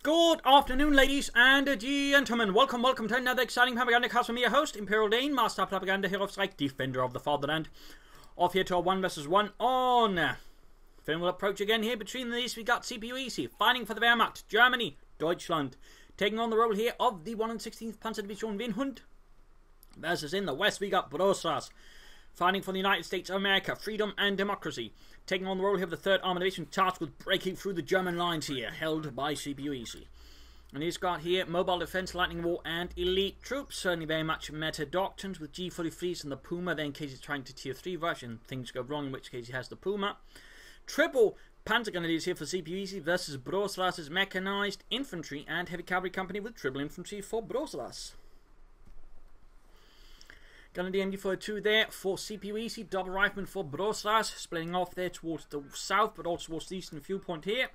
Good afternoon, ladies and gentlemen. Welcome to another exciting Propagandacast from me, your host, Imperial Dane, Master of Propaganda, Hero of Strike, Defender of the Fatherland. Off here to a 1 vs 1 on. Film will approach again here. Between these, we got CoH2 fighting for the Wehrmacht, Germany, Deutschland, taking on the role here of the 116th Panzerdivision Winhund. Versus in the west, we got Brosras fighting for the United States of America, freedom and democracy, taking on the role here of the 3rd Armored Division, tasked with breaking through the German lines here, held by CoH2. And he's got here mobile defense, lightning war, and elite troops. Certainly very much meta doctrines with G43s and the Puma. Then in case he's trying to tier 3 rush and things go wrong, in which case he has the Puma. Triple Panzer Grenadiers here for CoH2 versus Brosras' mechanized infantry and heavy cavalry company with triple infantry for Brosras. Grenadier MG42 there for CoH2, double rifleman for Brosras, splitting off there towards the south but also towards the eastern fuel point here.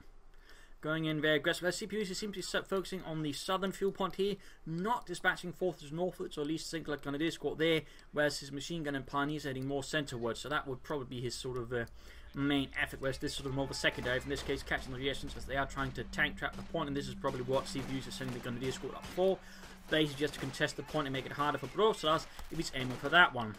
Going in very aggressive. CoH2 seems to be focusing on the southern fuel point here, not dispatching forces northwards, or at least single Grenadier squad there, whereas his machine gun and pioneers are heading more centrewards, so that would probably be his sort of main effort, whereas this sort of more of a secondary, in this case catching the resistance as they are trying to tank trap the point, and this is probably what CoH2 is sending the Grenadier squad up for. Basically just to contest the point and make it harder for Brosras if he's aiming for that one.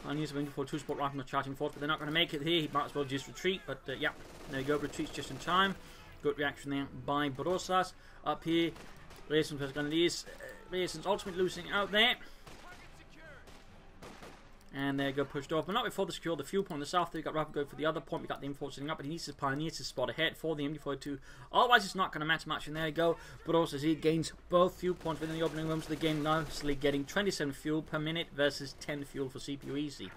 Pioneers are waiting for 2 spot riflemen charging forward, but they're not going to make it here. He might as well just retreat, but yeah, there you go, retreats just in time. Good reaction there by Brosras. Up here, Resistance has Grenadiers. Resistance ultimately losing out there. And there you go, pushed off, but not before they secure the fuel point in the south. They got rapid go for the other point. We got the M4 sitting up, but he needs his Pioneers to spot ahead for the MG42. Otherwise, it's not going to matter much. And there you go. But also, as he gains both fuel points within the opening rooms of the game, nicely getting 27 fuel per minute versus 10 fuel for CoH2.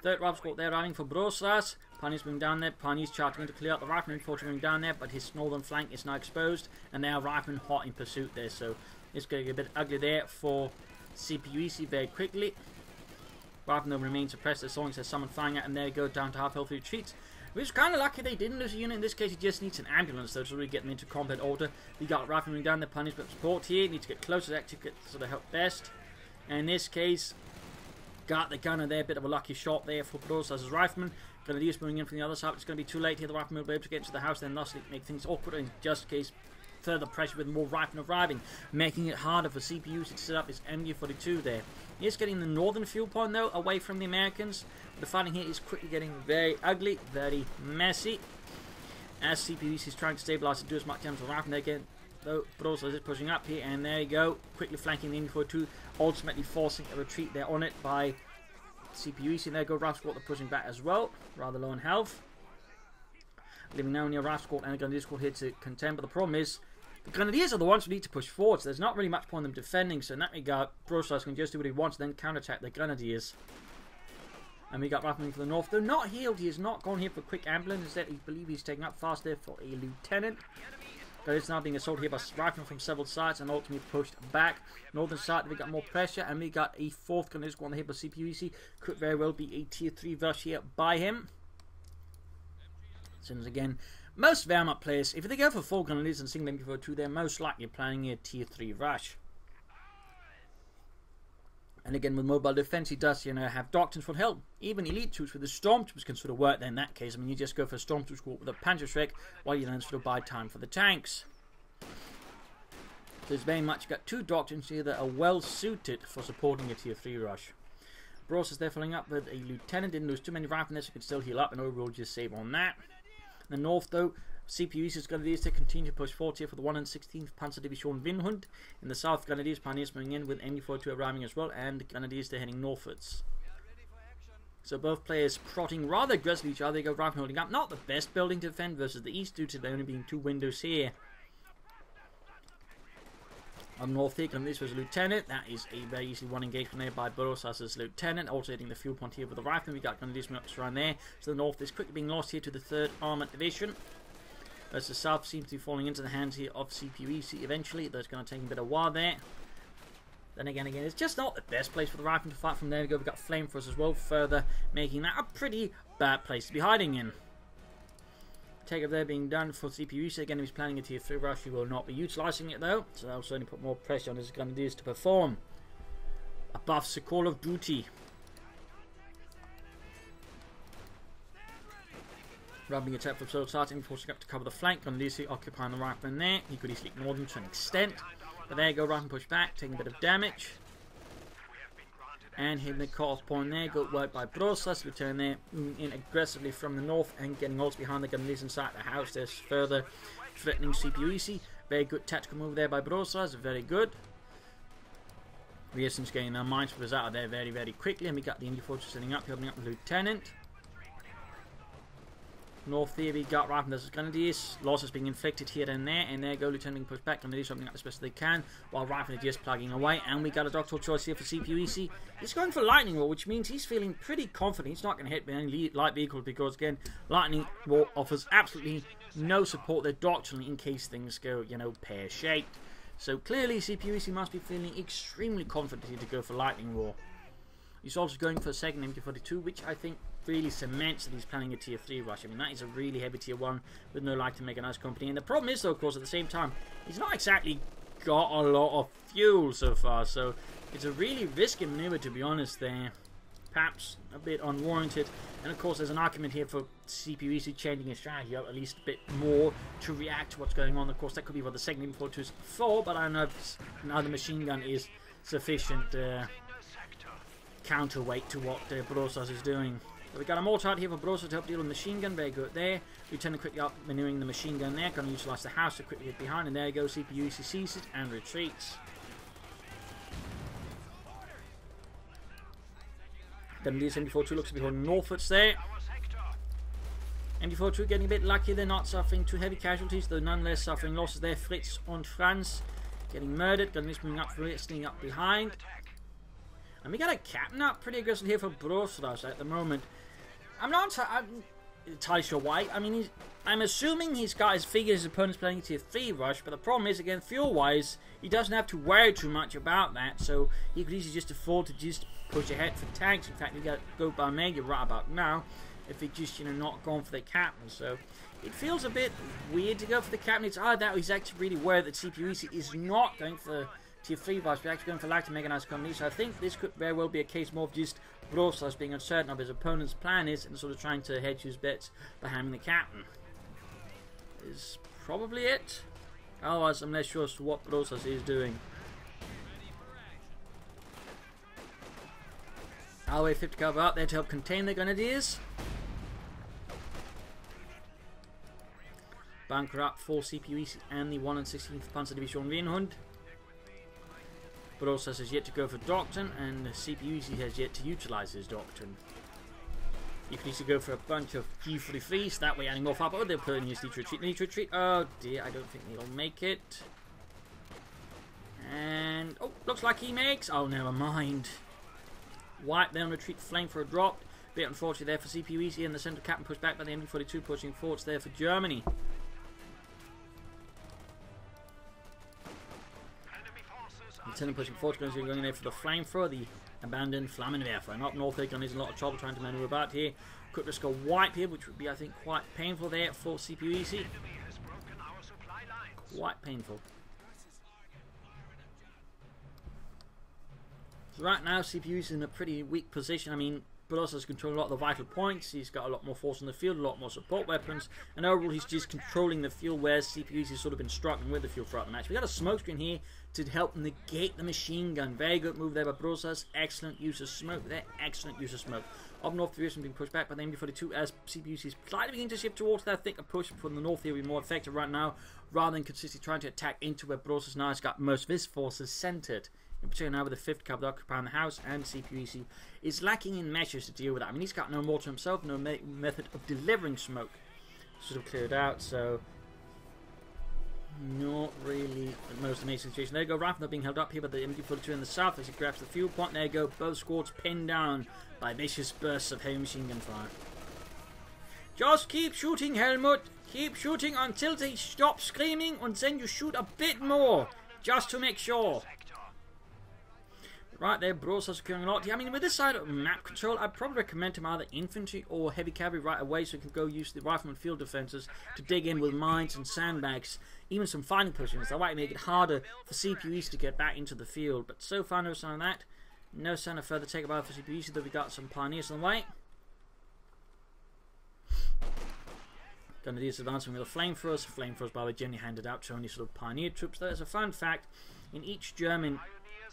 3rd Rifle Squad there riding for Brosras. Pioneers moving down there. Pioneers charging to clear out the rifleman. MG42 moving down there, but his northern flank is now exposed, and now riflemen hot in pursuit there. So it's going to get a bit ugly there for CoH2 very quickly. Rifleman remains suppressed as long as there's someone firing at him. There you go, down to half health retreats. Which is kind of lucky they didn't lose a unit. In this case, he just needs an ambulance though to really get them into combat order. We got Rifleman down there, Pioneers but support here. Need to get closer to actually get sort of help best. And in this case, got the gunner there. Bit of a lucky shot there for Brosras as Rifleman. Grenadiers moving in from the other side. It's going to be too late here. The Rifleman will be able to get into the house, then thusly make things awkward. In just in case, further pressure with more riflemen arriving, making it harder for CoH2 to set up his MG42 there. He is getting the northern fuel point though, away from the Americans. But the fighting here is quickly getting very ugly, very messy. As CoH2 is trying to stabilize and do as much damage to the riflemen again, though Brosras is pushing up here, and there you go, quickly flanking the MG42, ultimately forcing a retreat there on it by CoH2. And there you go, Rifle Squad are pushing back as well, rather low in health. Leaving now near Rifle Squad and a Grenadier Squad here to contend, but the problem is, the Grenadiers are the ones who need to push forward, so there's not really much point in them defending, so in that regard, Brosras can just do what he wants and then counterattack the Grenadiers. And we got Rifleman for the north, though not healed. He has not gone here for quick ambulance, instead I believe he's taking up fast there for a lieutenant. But it's now being assaulted here by Riflemen from several sides and ultimately pushed back. Northern side, we got more pressure, and we got a 4th Grenadier Squad here by CoH2. Could very well be a tier 3 rush here by him. Since again, most Wehrmacht players, if they go for 4 Grenadiers and single MG42, they're most likely planning a tier 3 rush. And again, with mobile defense, he does, have doctrines for help. Even elite troops with the stormtroopers can sort of work there in that case. I mean, you just go for a stormtrooper squad with a Panzerschreck while you then sort of buy time for the tanks. So it's very much got 2 doctrines here that are well suited for supporting a tier 3 rush. Brosras is there filling up with a lieutenant. Didn't lose too many riflemen, so he can still heal up, and overall just save on that. In the north, though, CoH2 is going to continue to push forward here for the 116th Panzerdivision Winhund. In the south, Grenadiers, Pioneers moving in with MG42 arriving as well, and Grenadiers they're heading northwards. So both players plotting rather aggressively each other. They go Rifleman holding up. Not the best building to defend versus the east due to there only being 2 windows here. Up north here, Grenadiers was a lieutenant. That is a very easily won engagement there by Brosras' lieutenant. Also hitting the fuel point here with the rifleman. We got Grenadiers moving up around there. So the north is quickly being lost here to the 3rd Armored Division. Whereas the south seems to be falling into the hands here of CoH2 eventually. That's going to take a bit of a while there. Then again, it's just not the best place for the rifleman to fight from. There we go. We've got flamethrowers as well, further making that a pretty bad place to be hiding in. Take-up there being done for CoH2. Again, if he's planning a tier 3 rush, he will not be utilising it though, so that'll certainly put more pressure on his Grenadiers to perform. Above the call of duty. Rubbing attack from solo starting, forcing up to cover the flank. Going to easily occupying the rifleman there. He could easily ignore them to an extent. But there you go, rifleman push back, taking a bit of damage. And hitting the cut-off point there. Good work by Brosras. Return there, moving in aggressively from the north and getting ults behind the gun inside the house. There's further threatening CPUC. Very good tactical move there by Brosras. Very good. Reason's getting our minds was out of there very, very quickly. And we got the Indy Fortress setting up, helping up the Lieutenant. North here we got Rifleman versus Grenadiers. Losses being inflicted here and there go Lieutenant being pushed back. Grenadiers opening up as best as they can, while Rifleman is just plugging away. And we got a doctoral choice here for CPUC. He's going for Lightning Roll, which means he's feeling pretty confident. He's not going to hit any light vehicles because, again, Lightning Roll offers absolutely no support there doctrinally in case things go, you know, pear-shaped. So clearly CPUC must be feeling extremely confident here to go for Lightning Roll. He's also going for a second MK42, which I think really cements that he's planning a tier 3 rush. I mean, that is a really heavy tier 1 with no light to make a nice company. And the problem is, though, of course, at the same time, he's not exactly got a lot of fuel so far. So it's a really risky maneuver, to be honest, there. Perhaps a bit unwarranted. And of course, there's an argument here for CPUC changing his strategy up at least a bit more to react to what's going on. Of course, that could be what the second MK42 is for, but I don't know if now the machine gun is sufficient counterweight to what Brosras is doing. So we got a mortar out here for Brosras to help deal with the machine gun. Very good there. Lieutenant quickly up maneuvering the machine gun there. Going to utilise the house to quickly get behind. And there you go. CPUC sees it and retreats. Then this MD42 looks to be holding northwards there. MD42 getting a bit lucky. They're not suffering too heavy casualties, though nonetheless suffering losses there. Fritz and Franz getting murdered. Gun is moving up, sneaking up behind. And we got a captain up pretty aggressive here for Brosras at the moment. I'm not entirely sure why. I mean, I'm assuming he's got his figures his opponent's playing tier 3 rush, but the problem is, again, fuel-wise, he doesn't have to worry too much about that, so he could easily just afford to just push ahead for tanks. In fact, he got to go by Mega right about now if he just, you know, not gone for the captain. So it feels a bit weird to go for the captain. It's odd that he's actually really aware that CPUC is not going for tier 3 rush, but actually going for light to make a nice company. So I think this could very well be a case more of just Brosras being uncertain of his opponent's plan is and sort of trying to hedge his bets by having the captain. Is probably it. Otherwise, I'm less sure as to what Brosras is doing. Alway 50 cover up there to help contain the Grenadiers. Bunker up for CPUC and the 116th Panzer Division Rheinhund. Brosras has yet to go for Doctrine, and CPUC has yet to utilise his Doctrine. You can easily go for a bunch of G33s, that way adding off up. Oh, they're putting his need to retreat. They need to retreat. Oh dear, I don't think he'll make it. And, oh, looks like he makes. Oh, never mind. Wipe there on retreat, flame for a drop. Bit unfortunate there for CPUC, and the centre captain pushed back by the MD42, pushing forwards there for Germany. Lieutenant pushing forward, going in there for the flamethrower, the abandoned Flammenwerfer. And up north here, Gun is in a lot of trouble trying to maneuver about here. Could risk a wipe here, which would be, I think, quite painful there for CPUC. Quite painful. So right now, CPUC is in a pretty weak position. I mean, Brosras controlling a lot of the vital points. He's got a lot more force on the field, a lot more support weapons, and overall he's just controlling the fuel, whereas CPUC has sort of been struggling with the fuel throughout the match. We got a smoke screen here to help negate the machine gun. Very good move there by Brosras. Excellent use of smoke there. Excellent use of smoke. Up north, the being pushed back by the MD42 as CPUC is slightly beginning to shift towards that. I think a push from the north here will be more effective right now, rather than consistently trying to attack into where Brosras now has got most of his forces centered. In particular now with the 5th cavalry occupying the house, and CPUC is lacking in measures to deal with that. I mean, he's got no mortar himself, no method of delivering smoke sort of cleared out, so not really the most amazing situation. There you go, Rifleman being held up here by the MD42 in the south as he grabs the fuel point. There you go, both squads pinned down by vicious bursts of heavy machine gun fire. Just keep shooting, Helmut. Keep shooting until they stop screaming, and then you shoot a bit more, just to make sure. Right there, Brosras securing a lot. I mean, with this side of map control, I'd probably recommend him either infantry or heavy cavalry right away, so he can go use the rifleman field defenses to dig in with mines and sandbags, even some fighting positions. That might make it harder for CPUC to get back into the field. But so far, no sign of that. No sign of further takeover for CPUC, though we got some pioneers on the way. Grenadiers advancing with the flamethrowers. Flamethrowers, by the way, generally handed out to only sort of pioneer troops. There's a fun fact: in each German,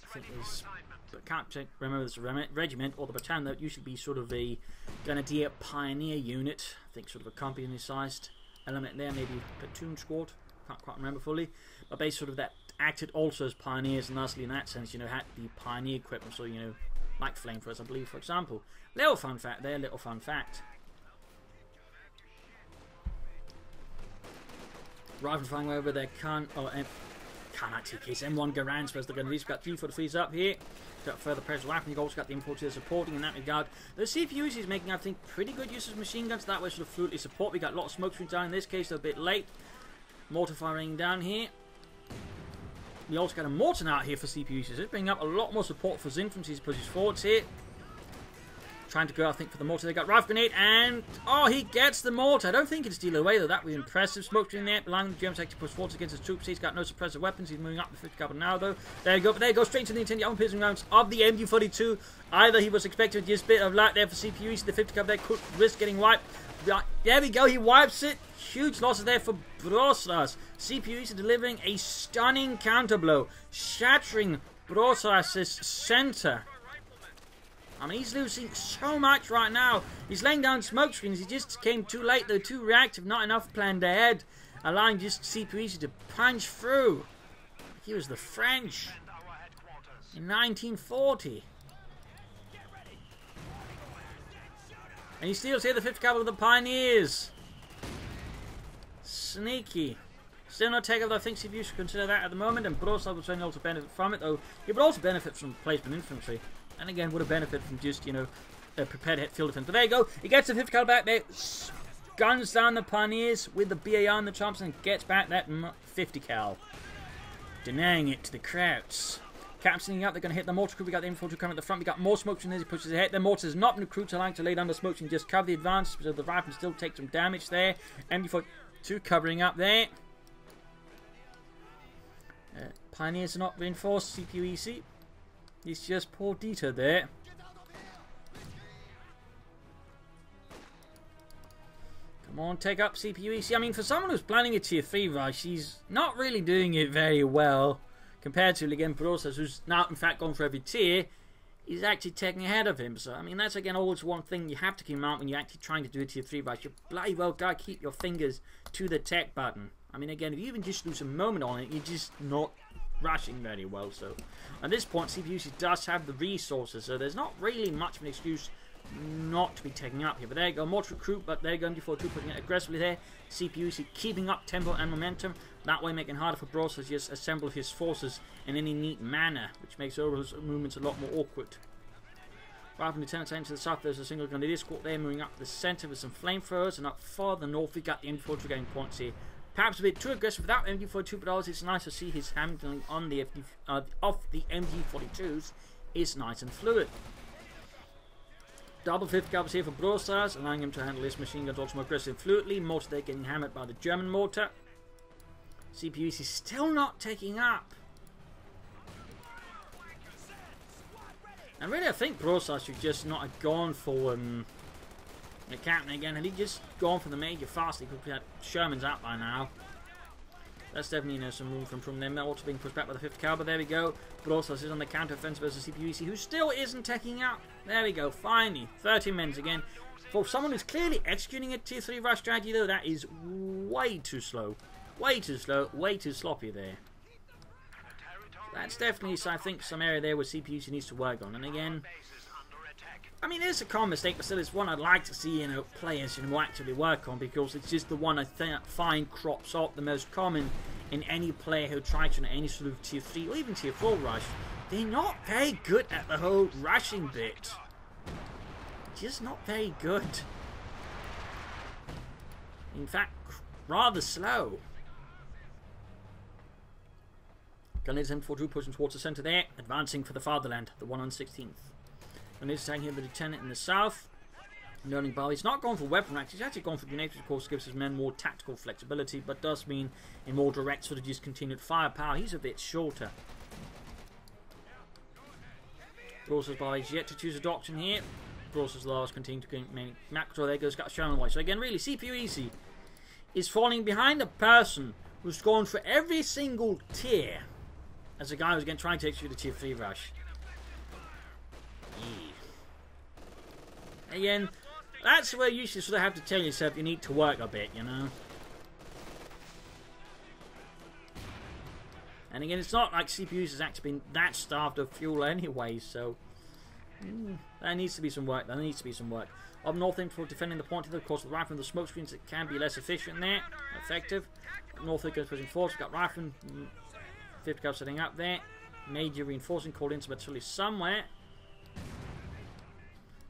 I think there's, but can't remember there's a regiment or the battalion, that usually be sort of a grenadier pioneer unit. I think sort of a company-sized element there, maybe platoon squad. Can't quite remember fully, but basically sort of that acted also as pioneers, and lastly in that sense, you know, had the pioneer equipment. So you know, like flamethrowers, I believe, for example. Little fun fact there, little fun fact. Rifle flying over there can't actually case M1 Garand, whereas they're going to at least got G43s up here. Got further pressure rifle. You've also got the M42 supporting in that regard. The CPUs is making, I think, pretty good use of machine guns. That way, sort of fluidly support. We got a lot of smoke screens down in this case, they're a bit late. Mortar firing down here. We also got a mortar out here for CPUs. It's bringing up a lot more support for his infantry as he pushes forwards here. Trying to go, I think, for the mortar. They got rifle grenade, and oh, he gets the mortar. I don't think it's steal away though. That would be impressive. Smoke screen there, allowing the Germans to push forwards against his troops. He's got no suppressive weapons. He's moving up the 50 caliber now though. There you go. But there you go, straight to the intended own piercing rounds of the MG42. Either he was expecting just a bit of light there for CPU. The 50 caliber there could risk getting wiped. Right, there we go. He wipes it. Huge losses there for Brosras. CPU is delivering a stunning counterblow, shattering Brosras' center. I mean, he's losing so much right now. He's laying down smoke screens. He just came too late, though, too reactive, not enough planned ahead, allowing just CPU to punch through. He was the French in 1940. And he steals here the 5th cavalry of the Pioneers. Sneaky. Still no takeover, I think CPU should consider that at the moment, and Brosras would certainly also benefit from it, though he would also benefit from replacement infantry. And again, would have benefited from just, you know, a prepared hit field defense. But there you go. He gets the 5th caliber back there. Guns down the Pioneers with the BAR and the chomps, and gets back that 50 cal. Denying it to the Krauts. Captaining up. They're going to hit the mortar crew. We got the infantry coming at the front. We got more smoke screen as he pushes ahead. The mortar has not been recruited to like to lay down the smoke screen, just cover the advance. So the rifle still takes some damage there. MG42 covering up there. Pioneers are not reinforced. CPU EC. It's just poor Dieter there. Come on, take up CPU EC. I mean, for someone who's planning a tier 3 rush, he's not really doing it very well. Compared to, again, Brosras, who's now, in fact, gone for every tier. He's actually taking ahead of him. So, I mean, that's, again, always one thing you have to keep in mind when you're actually trying to do a tier 3 rush. You bloody well gotta keep your fingers to the tech button. I mean, again, if you even just lose a moment on it, you're just not rushing very well. So at this point, CPU does have the resources, so there's not really much of an excuse not to be taking up here. But there you go, mortar recruit, but they're going for 2, putting it aggressively there. CPU keeping up tempo and momentum, that way making it harder for Brosras to just assemble his forces in any neat manner, which makes all his movements a lot more awkward. Right from Lieutenant to the south, there's a single grenadier squad there moving up the centre with some flamethrowers, and up farther north we got the infantry getting points here. Perhaps a bit too aggressive without MG42, but always it's nice to see his handling on the of the MG42s is nice and fluid. Double 5th calibers here for Brosras, allowing him to handle his machine guns also more aggressively and fluidly. Mortar there getting hammered by the German mortar. CPU is still not taking up. And really, I think Brosras should just not have gone for the captain again. Had he just gone for the major fast, he could have had Sherman's out by now. That's definitely, you know, some room from them. They're also being pushed back by the 5th caliber. There we go. Brosras is on the counter offensive versus CPU, who still isn't taking out. There we go. Finally, 13 minutes again. For someone who's clearly executing a tier 3 rush strategy, though, that is way too slow. Way too slow. Way too sloppy there. That's definitely, I think, some area there where CPU needs to work on. And again, I mean, it's a common mistake, but still, it's one I'd like to see, you know, players, you know, actually work on, because it's just the one I find crops up the most common in any player who tries to, you know, any sort of tier 3 or even tier 4 rush. They're not very good at the whole rushing bit. Just not very good. In fact, rather slow. Grenadiers M42 pushing towards the centre there, advancing for the fatherland, the 116th. Grenadiers attacking here the lieutenant in the south. Learning Bali. He's not gone for weapon racks, he's actually gone for grenades, which of course gives his men more tactical flexibility, but does mean a more direct sort of just continued firepower. He's a bit shorter. Brosras Bali's yet to choose a doctrine here. Brosras Lars continue to gain map control. There goes, got Sherman White. So again, really, CPU easy. is falling behind a person who's gone for every single tier as a guy who's again trying to take you to tier 3 rush. Yeah. Again, that's where you should sort of have to tell yourself you need to work a bit, you know. And again, it's not like CPUs has actually been that starved of fuel anyway, so there needs to be some work. There needs to be some work. Up north, for defending the point, of course, the rifle and the smoke screens, it can be less efficient there, effective. Up north, goes pushing forward. We've got rifle, 50 cal setting up there. Major reinforcing called into artillery somewhere.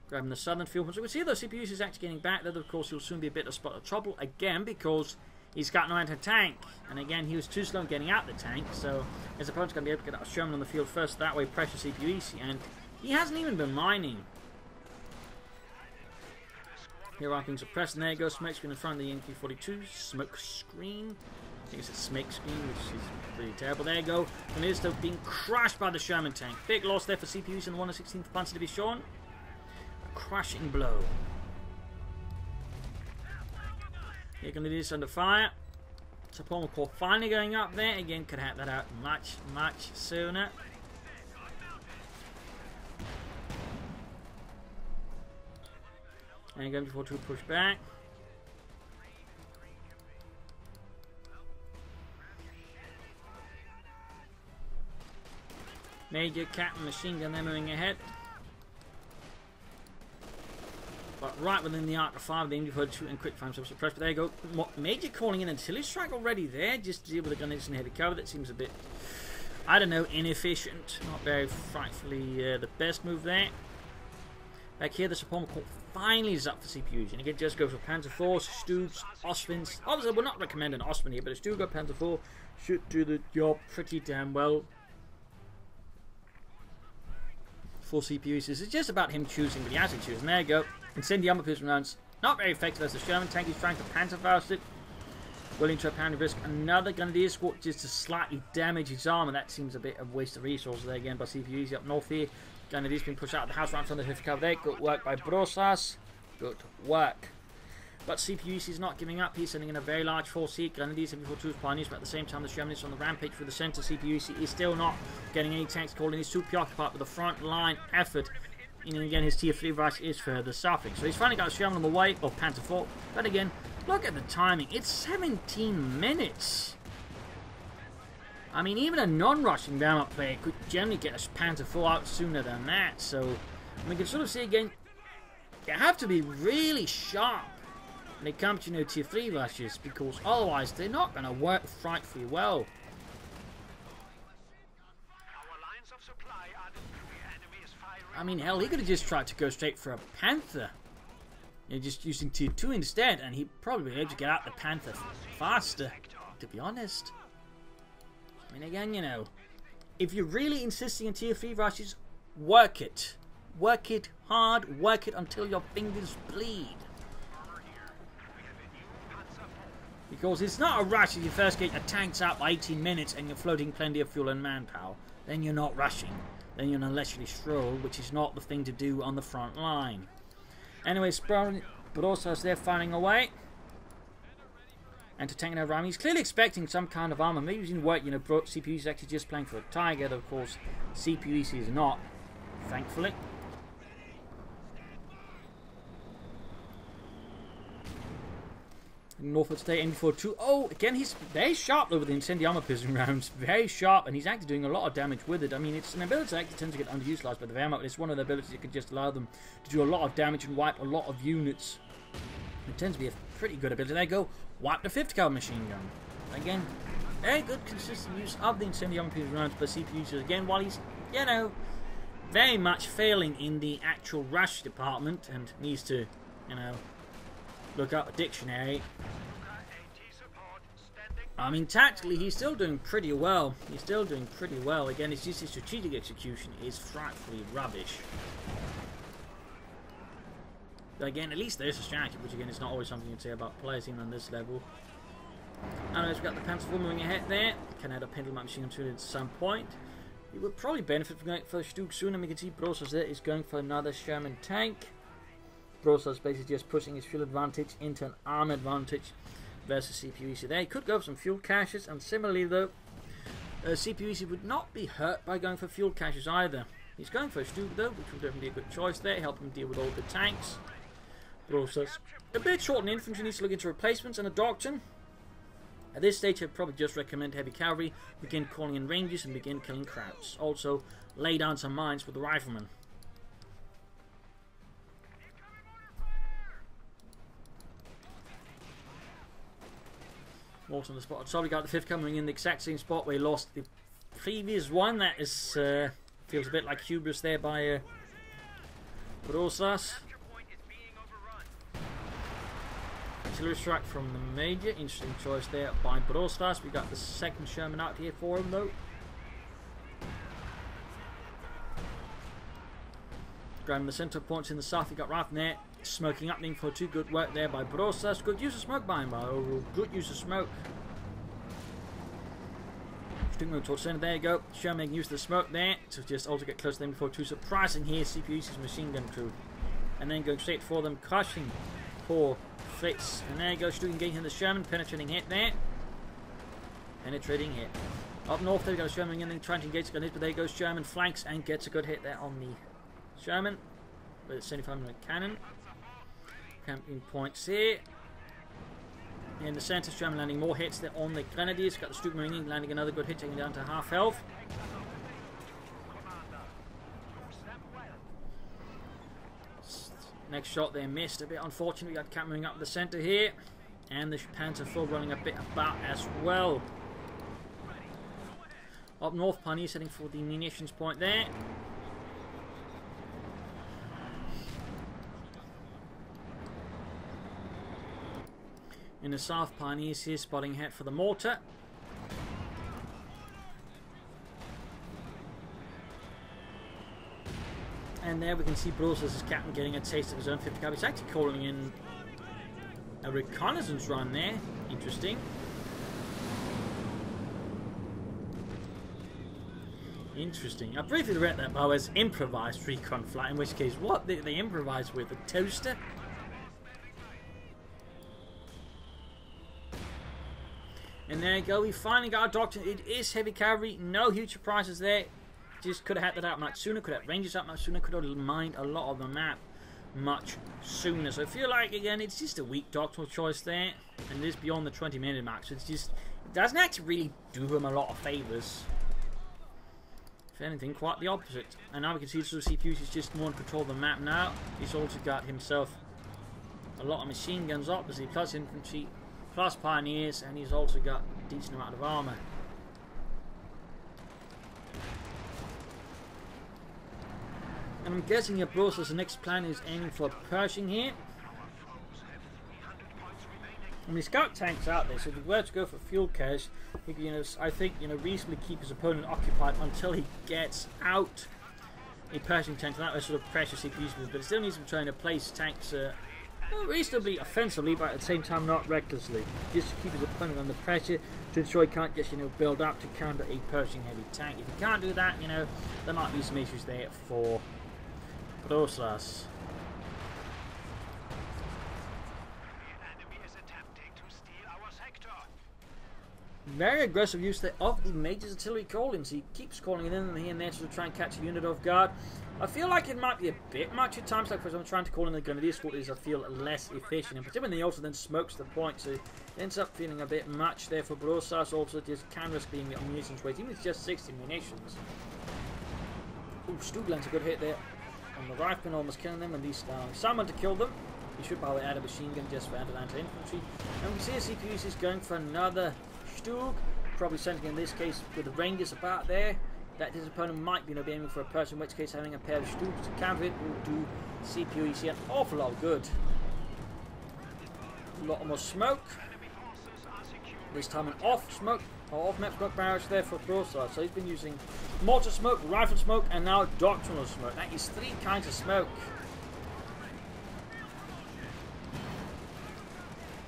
Grabbing the southern field. So we see those CPUs is actually getting back there. Of course, he'll soon be a bit of spot of trouble again because he's got no anti-tank. And again, he was too slow in getting out the tank. So his opponent's going to be able to get a Sherman on the field first. That way, pressure CPUs. And he hasn't even been mining. Here are being suppressed, and there goes smoke screen in front of the NQ-42. Smoke screen. I think it's a smoke screen, which is really terrible. There you go. And it is still being crushed by the Sherman tank. Big loss there for CPUs in the 116th Panzer Division. A crushing blow. Here going to do this under fire. Support core finally going up there. Again, could have that out much, much sooner. And again before to push back. Major Captain machine gun there moving ahead. But right within the arc of fire, the MG42 and quick fire suppressed. But there you go. Major calling in artillery strike already there, just to deal with the gun and heavy cover. That seems a bit, I don't know, inefficient. Not very frightfully the best move there. Back here, the support call finally is up for CPUs. And again, just goes for Panzer IV, Stugs, Ostwins. Obviously, we're not recommending Ostwin here, but a Stuga Panzer IV should do the job pretty damn well for CPUs. This is just about him choosing, but he has to choose. And there you go. Incendiary piston rounds. Not very effective as the Sherman tank is trying to Panzerfaust it. Willing to apparently risk another Grenadier squad just to slightly damage his armor. That seems a bit of waste of resources there again by CPUs up north here. Grenadiers being pushed out of the house right from the heavy cover there. Good work by Brosras. Good work. But CPUs is not giving up. He's sending in a very large force here. Grenadiers and before two pioneers, but at the same time the Sherman is on the rampage through the center. CPUs is still not getting any tanks called in. He's too preoccupied with the front line effort. And again, his tier 3 rush is further suffering. So he's finally got a Sherman on the way, or Panzer IV. But again, look at the timing. It's 17 minutes. I mean, even a non-rushing round-up player could generally get a Panzer IV out sooner than that. So we can sort of see again, you have to be really sharp when it comes to tier 3 rushes, because otherwise they're not going to work frightfully well. I mean, hell, he could have just tried to go straight for a Panther. Just using tier 2 instead, and he'd probably be able to get out the Panther faster, to be honest. I mean, again, if you're really insisting on tier 3 rushes, work it. Work it hard, work it until your fingers bleed. Because it's not a rush if you first get your tanks out by 18 minutes and you're floating plenty of fuel and manpower. Then you're not rushing. Then you're in a leisurely stroll, which is not the thing to do on the front line. Anyway, Brosras there firing away. And to tank over army. He's clearly expecting some kind of armor. Maybe he's in work, CPU is actually just playing for a Tiger. Of course, CPU is not, thankfully. Norfolk State MG42. Oh, again, he's very sharp over the incendiary armor piston rounds. Very sharp, and he's actually doing a lot of damage with it. I mean, it's an ability that actually tends to get underutilized by the Wehrmacht, but it's one of the abilities that could just allow them to do a lot of damage and wipe a lot of units. It tends to be a pretty good ability. There you go. Wipe the 50 cal machine gun. Again, very good consistent use of the incendiary armor piston rounds by CPUs. Again, while he's, very much failing in the actual rush department and needs to, look up a dictionary. I mean, tactically, he's still doing pretty well. He's still doing pretty well. Again, it's just his strategic execution is frightfully rubbish. But again, at least there's a strategy, which again is not always something you'd say about players even on this level. And we've got the Panzer IV moving ahead there. Can add a pendulum machine gun to it at some point. He would probably benefit from going for a Stug soon, and we can see Brosras there is going for another Sherman tank. Brosras basically just pushing his fuel advantage into an arm advantage. versus CPUEC there. He could go for some fuel caches, and similarly though, CPUEC would not be hurt by going for fuel caches either. He's going for a Stuke though, which would definitely be a good choice there, help him deal with all the tanks. Brosras a bit short in infantry, needs to look into replacements and a Doctrine. At this stage I'd probably just recommend heavy cavalry, begin calling in ranges and begin killing crowds. Also lay down some mines for the riflemen. Also on the spot, so we got the 5th coming in the exact same spot where he lost the previous one. That is feels a bit like hubris there by Brosras. Artillery strike from the Major, interesting choice there by Brosras. We got the 2nd Sherman out here for him though. Grabbing the centre points in the south, we got Rifleman there, smoking up the info 2, good work there by Brosras. Good use of smoke by him, by overall, good use of smoke. Stick move towards center, there you go. Sherman use the smoke there to just also get close to them before 2. Surprising here, CPUEC's machine gun crew. And then going straight for them, crushing poor Fritz. And there you go, Stuke engaging the Sherman, penetrating hit there. Penetrating hit. Up north there we got a Sherman again, trying to engage the gun hit, but there goes Sherman, flanks and gets a good hit there on the Sherman with a 75mm cannon. Camping points here. In the centre, Sherman landing more hits there on the Grenadiers. Got the Stuke Marine landing another good hit, taking down to half health. Next shot there missed, a bit unfortunate. We got Cap moving up the centre here. And the Panzer IV running a bit about as well. Up north, Pioneers heading for the munitions point there. In the south, Pioneers here spotting ahead for the mortar. And there we can see Brosras' captain getting a taste of his own 50 caliber. He's actually calling in a reconnaissance run there. Interesting. Interesting. I briefly read that Bo as improvised recon flight, in which case, what did they improvise with? A toaster? And there you go, we finally got a Doctrine. It is heavy cavalry, no huge surprises there. Just could have had that out much sooner, could have ranges out much sooner, could have mined a lot of the map much sooner. So I feel like, again, it's just a weak doctrinal choice there. And it is beyond the 20-minute mark, so it's just, it doesn't actually really do him a lot of favours. If anything, quite the opposite. And now we can see the CPUs is just more in control of the map now. He's also got himself a lot of machine guns opposite, plus infantry, plus Pioneers, and he's also got a decent amount of armour. And I'm guessing your Brosras' next plan is aiming for Pershing here. And the scout tank's out there, so if he were to go for fuel cache, he can, I think, reasonably keep his opponent occupied until he gets out a Pershing tank. So that was sort of pressure CPUs, but it still needs to be trying to place tanks reasonably offensively, but at the same time not recklessly, just to keep his opponent under pressure to ensure he can't just build up to counter a Pershing heavy tank. If he can't do that, there might be some issues there for Brosras. Very aggressive use there of the Major's artillery call-ins. He keeps calling it in here and there to try and catch a unit off guard. I feel like it might be a bit much at times, like for example trying to call in the Grenadier squad I feel less efficient, and particularly when he also then smokes the point, so it ends up feeling a bit much there for Brosras. Also just can risk being the munitions weight, even if it's just 60 munitions. Ooh, Stuke lands a good hit there on the rifleman, almost killing them, and these someone to kill them. He should probably add a machine gun just for anti-infantry. And we see a CPUs is going for another Stuke, probably sending in this case with the Rangers about there. That his opponent might be aiming for a Pershing, in which case having a pair of Stukes to counter it will do CPUEC an awful lot of good. A lot more smoke. This time an off-smoke, or off-map smoke barrage there for Brosras. So he's been using mortar smoke, rifle smoke, and now doctrinal smoke. That is 3 kinds of smoke.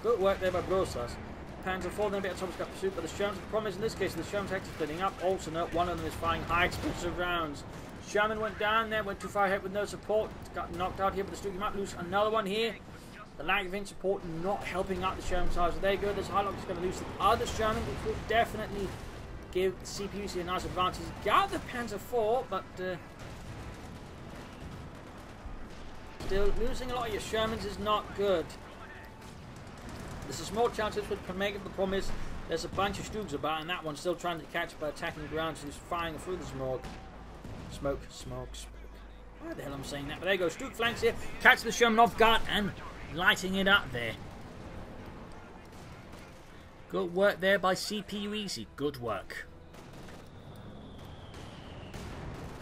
Good work there by Brosras. Panzer IV, then a bit of Thomas got pursued by the Shermans. The problem is in this case the Shermans actually splitting up. Also note one of them is firing high explosive rounds. Sherman went down there, went too far ahead with no support. Got knocked out here with the Stuke. He might lose another one here. The lack of in support not helping out the Sherman side. So there you go. This Highlock is going to lose the other Sherman, which will definitely give CPUC a nice advantage. Got the Panzer IV, but still losing a lot of your Shermans is not good. There's a small chance this would make it. The problem is there's a bunch of Stoogs about, and that one's still trying to catch by attacking the ground, so he's firing through the smoke. Smoke, smoke, smoke. Why the hell I'm saying that? But there you go. Stoog flanks here, catch the Sherman off guard, and lighting it up there. Good work there by CPU Easy. Good work.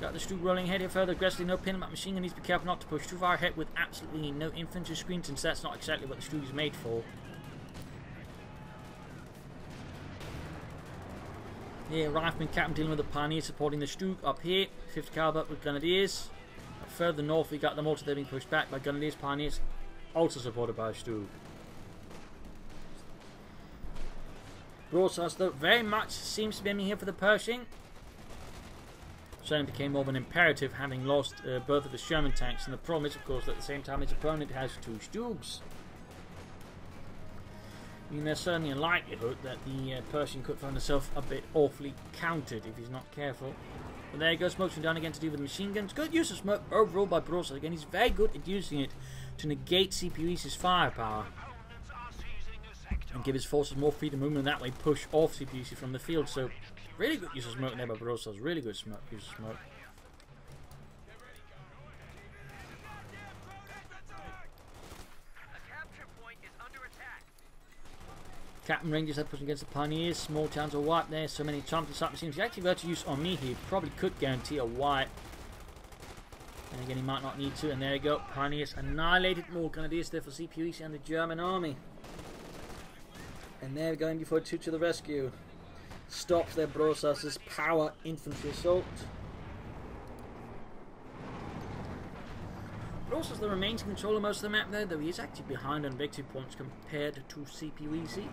Got the Stoog rolling ahead here further aggressively. No pin, but machine gun needs to be careful not to push too far ahead with absolutely no infantry screen, since that's not exactly what the Stoog is made for. Here, Rifleman Captain dealing with the Pioneers, supporting the Stoog up here. 50 caliber with Grenadiers. Further north, we got them also. They're being pushed back by Grenadiers, Pioneers, also supported by Stoog. Brosras, though, very much seems to be aiming here for the Pershing. Certainly became more of an imperative, having lost both of his Sherman tanks. And the problem is, of course, that at the same time his opponent has 2 Stoogs. I mean, there's certainly a likelihood that the Pershing could find himself a bit awfully countered if he's not careful. But there he goes, smoke's down again to do with machine guns. Good use of smoke overall by Brosras. Again, he's very good at using it to negate CPU's firepower and give his forces more freedom of movement, and that way push off CPUC from the field. So, really good use of smoke there by Brosras. Really good use of smoke. Captain Rangers are pushing against the Pioneers. Small towns are wiped there. So many chumps and submachines. If he actually were to use on me, he probably could guarantee a wipe. And again, he might not need to. And there you go. Pioneers annihilated. More Grenadiers there for CPUC and the German army. And there we go, MB-42 to the rescue. Stops their Brosras' power infantry assault. Brosras though remains in control of most of the map there, though he is actually behind on victory points compared to CPUC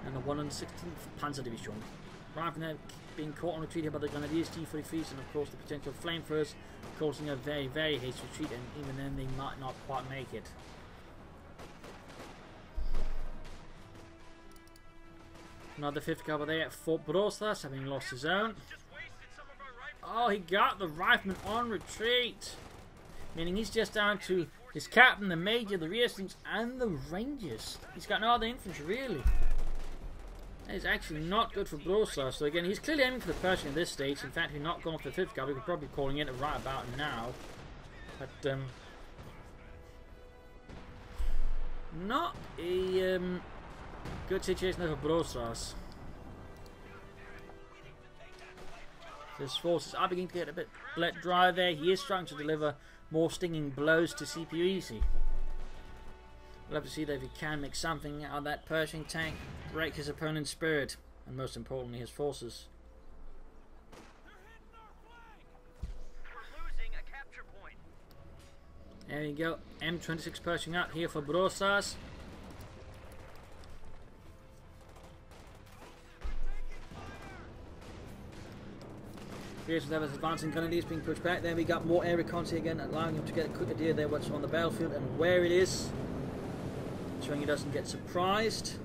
and the 116th Panzer Division. Rather than being caught on retreat here by the Grenadiers, T-43s, and of course the potential flamethrowers causing a very, very hasty retreat, and even then they might not quite make it. Another 5th cover there at Fort Brosras, having lost his own. Oh, he got the Rifleman on retreat. Meaning he's just down to his captain, the major, the rear slings, and the Rangers. He's got no other infantry, really. That is actually not good for Brosras. So again, he's clearly aiming for the Pershing at this stage. In fact, if he'd not gone for the 5th cover, he could probably be calling it right about now. But, not a good situation there for Brosras. His forces are beginning to get a bit bled dry there. He is trying to deliver more stinging blows to CPUC. We'll have to see that if he can make something out of that Pershing tank, break his opponent's spirit, and most importantly his forces. There we go, M26 Pershing out here for Brosras. Here's with Evans advancing Grenadiers being pushed back. Then we got more air recon again, allowing him to get a quick idea there what's on the battlefield and where it is, showing he doesn't get surprised.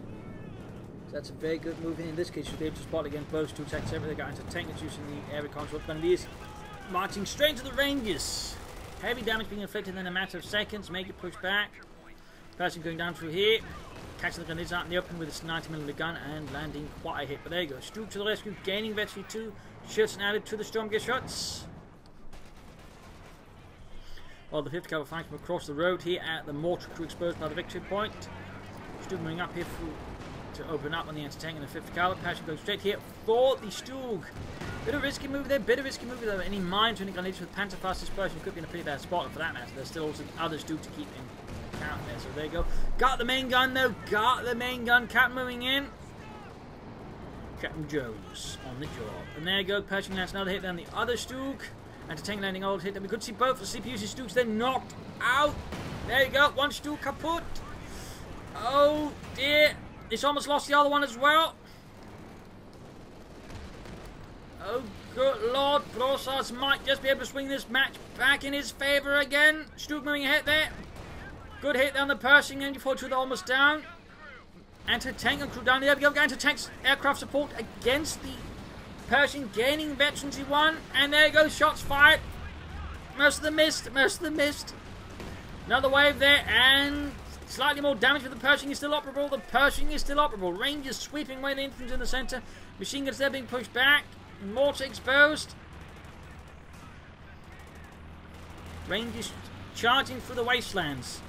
So that's a very good move in this case. Should be able to spot again both 2 attacks everything. They got into tankers using the air recon. So Grenadiers marching straight to the Rangers. Heavy damage being inflicted in a matter of seconds. Make it push back. Pershing going down through here. Catching the Grenadiers out in the open with its 90mm gun and landing quite a hit. But there you go. Stoog to the rescue, gaining victory 2. Shots added to the Sturmgewehr shots. While the 5th cover flanks from across the road here at the mortar crew exposed by the victory point. Stoog moving up here to open up on the anti-tank and the 5th caliber. Pershing goes straight here for the Stoog. Bit of a risky move there, though. Any mines when it grenades with Panzer fastest Pershing could be in a pretty bad spot, and for that matter, there's still also other Stoog to keep in account there. So there you go. Got the main gun though, Captain moving in. Captain Jones on the job. And there you go, Pershing lands another hit down the other Stoog. Anti-tank landing old hit. And we could see both the CPU's Stoogs then knocked out. There you go, one Stoog kaput. Oh dear. It's almost lost the other one as well. Oh good lord, Brosras might just be able to swing this match back in his favour again. Stoog moving ahead there. Good hit down the Pershing. MG-42, they're almost down. Anti-tank and crew down. There we go. Anti-tanks aircraft support against the Pershing, gaining veterancy 1. And there you go. Shots fired. Most of them missed. Most of them missed. Another wave there. And slightly more damage, but the Pershing is still operable. The Pershing is still operable. Rangers sweeping away the infantry in the centre. Machine guns there being pushed back. Mortar exposed. Rangers charging through the wastelands.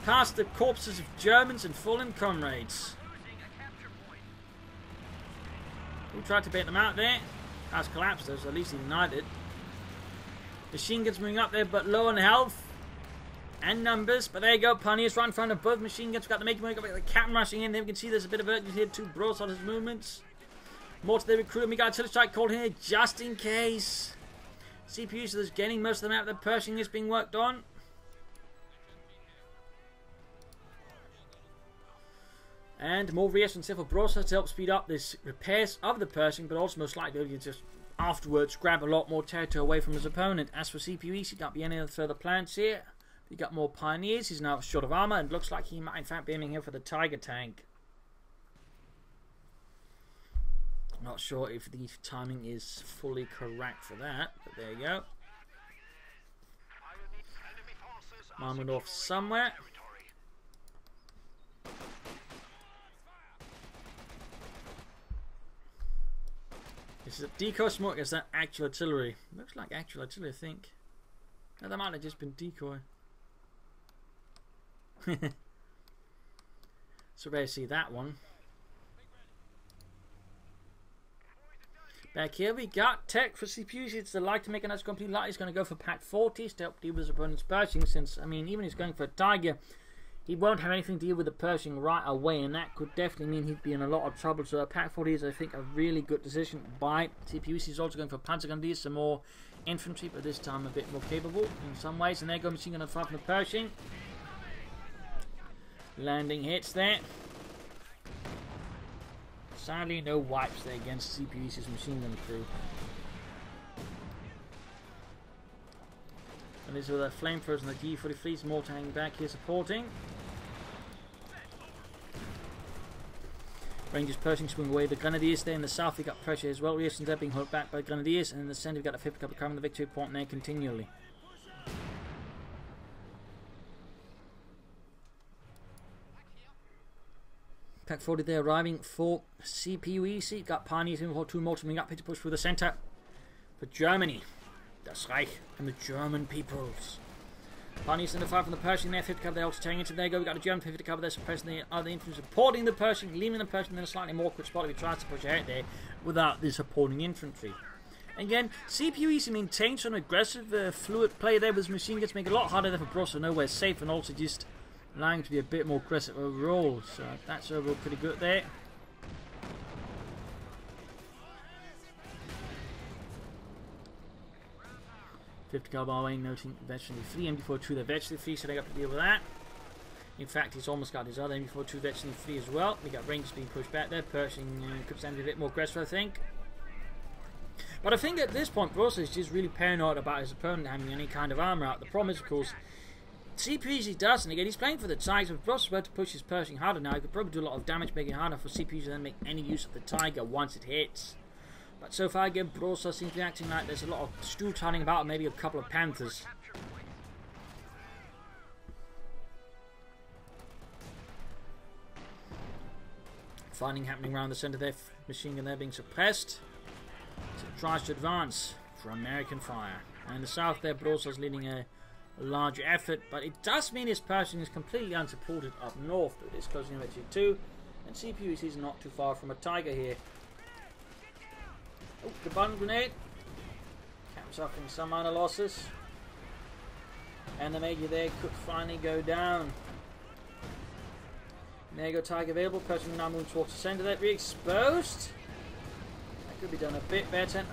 Past the corpses of Germans and fallen comrades. Who tried to bait them out there? Has collapsed us, at least he denied it. Machine guns moving up there, but low on health and numbers. But there you go, Pioneers right in front of both machine guns. We've got the making move, got the captain rushing in there. We can see there's a bit of urgency here too. Brosras movements. More to the recruit, and we got a artillery strike called here just in case. CPU, so there's getting most of them out. The Pershing is being worked on. And more reassurance for Brosras to help speed up this repairs of the Pershing, but also most likely to just afterwards grab a lot more territory away from his opponent. As for CPU, he can't be any other further plans here. He got more Pioneers. He's now short of armor, and looks like he might in fact be aiming here for the Tiger tank. Not sure if the timing is fully correct for that, but there you go. Mine went off somewhere. This is a decoy smoke against that actual artillery. Looks like actual artillery, I think. No, that might have just been decoy. So rare to see that one. Back here we got tech for CPUs. It's the like to make a nice complete light. He's going to go for Pack 40s to help deal with his opponent's Pershing, since, I mean, even if he's going for a Tiger, he won't have anything to deal with the Pershing right away, and that could definitely mean he'd be in a lot of trouble. So Pack 40 is, I think, a really good decision by CPUs. He's also going for Panzergrenadiers, some more infantry, but this time a bit more capable in some ways. And there goes machine gun on fire from the Pershing. Landing hits there. Sadly, no wipes there against CPU's machine gun crew. And these are the flamethrowers and the D-43s, mortar hanging back here supporting. Rangers Pershing swing away the Grenadiers there in the south. We got pressure as well. Reasons there being held back by Grenadiers, and in the centre we've got the 5th Cavalry covering the victory point there continually. Pack 40 there arriving for CPUEC. Got Pioneers in for 2 more coming up here to push through the centre for Germany. Das Reich and the German peoples. Pioneers in the fire from the Pershing there. 5th Cavalry there also tearing into there. We got a German 5th Cavalry there suppressing the other infantry, supporting the Pershing, leaving the Pershing in a slightly more quick spot if he tries to push ahead there without the supporting infantry. Again, CPUEC maintains an aggressive, fluid play there with his machine guns, make it a lot harder there for Brosras, nowhere safe, and also just allowing him to be a bit more aggressive overall. So that's overall pretty good there. Fifth Cavalry noting veteran 3, MD42 they're veteran 3, so they got to deal with that. In fact, he's almost got his other MD42 veteran 3 as well. We got Rangers being pushed back there. Pershing could stand a bit more aggressive, I think. But I think at this point, Brosras is just really paranoid about his opponent having any kind of armor out. The problem is, of course, CPUs doesn't. Again, he's playing for the Tiger. If Brosras were to push his Pershing harder now, he could probably do a lot of damage, making it harder for CPUs to then make any use of the Tiger once it hits. But so far, again, Brosras seems to be acting like there's a lot of stew turning about, maybe a couple of Panthers. Fighting happening around the centre there. Machine gun there being suppressed. So it tries to advance for American fire. And in the south there, Brosras leading a larger effort, but it does mean his Pershing is completely unsupported up north. It is closing in to 2, and CPU is not too far from a Tiger here. Oh, the button grenade. Cap suffering some minor losses. And the Major there could finally go down. There you go, Tiger available. Pershing now moving towards the centre there. Re-exposed. That could be done a bit better. And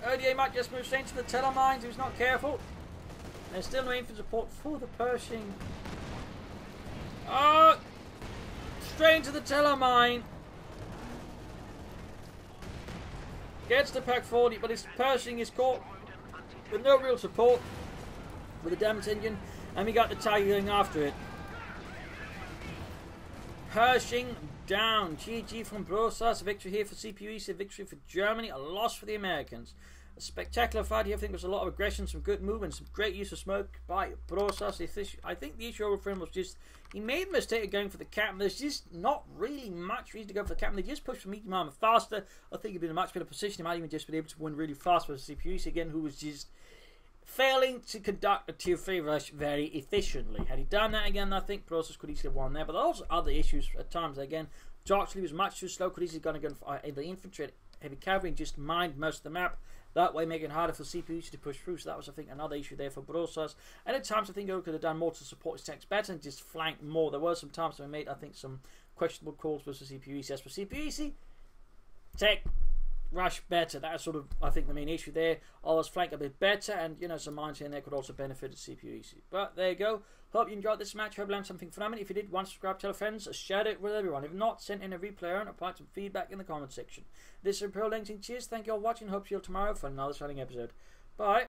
ODA might just move straight to the teller mines. He was not careful. There's still no infantry support for the Pershing. Oh! Straight into the teller mine. Gets to Pack 40, but his Pershing is caught with no real support with the damage engine, and we got the Tiger going after it. Pershing down. GG from Brosras. Victory here for CPU. Victory for Germany. A loss for the Americans. A spectacular fight here. I think there was a lot of aggression, some good movement, some great use of smoke by Brosras. I think the issue over him was just he made the mistake of going for the captain. There's just not really much reason to go for the captain. They just pushed for medium armor faster. I think he'd been in a much better position. He might even just been able to win really fast with CPU again, who was just failing to conduct a tier 3 rush very efficiently. Had he done that again, I think Brosras could easily have won there. But there are also other issues at times. Again, Doctrinal was much too slow. Could easily gone in the infantry and heavy cavalry and just mined most of the map. That way, making it harder for CPU to push through. So that was, I think, another issue there for Brosras. And at times, I think he could have done more to support his tanks better and just flank more. There were some times when he made, I think, some questionable calls versus CPU. As for CPU, tech rush better. That's sort of, I think, the main issue there. Always flank a bit better, and you know, some mines here and there could also benefit the CPU. But there you go. Hope you enjoyed this match. Hope you learned something from it. If you did, subscribe, tell friends, share it with everyone. If not, send in a replay and apply some feedback in the comment section. This is Imperial Lensing. Cheers. Thank you all for watching. Hope to see you all tomorrow for another exciting episode. Bye.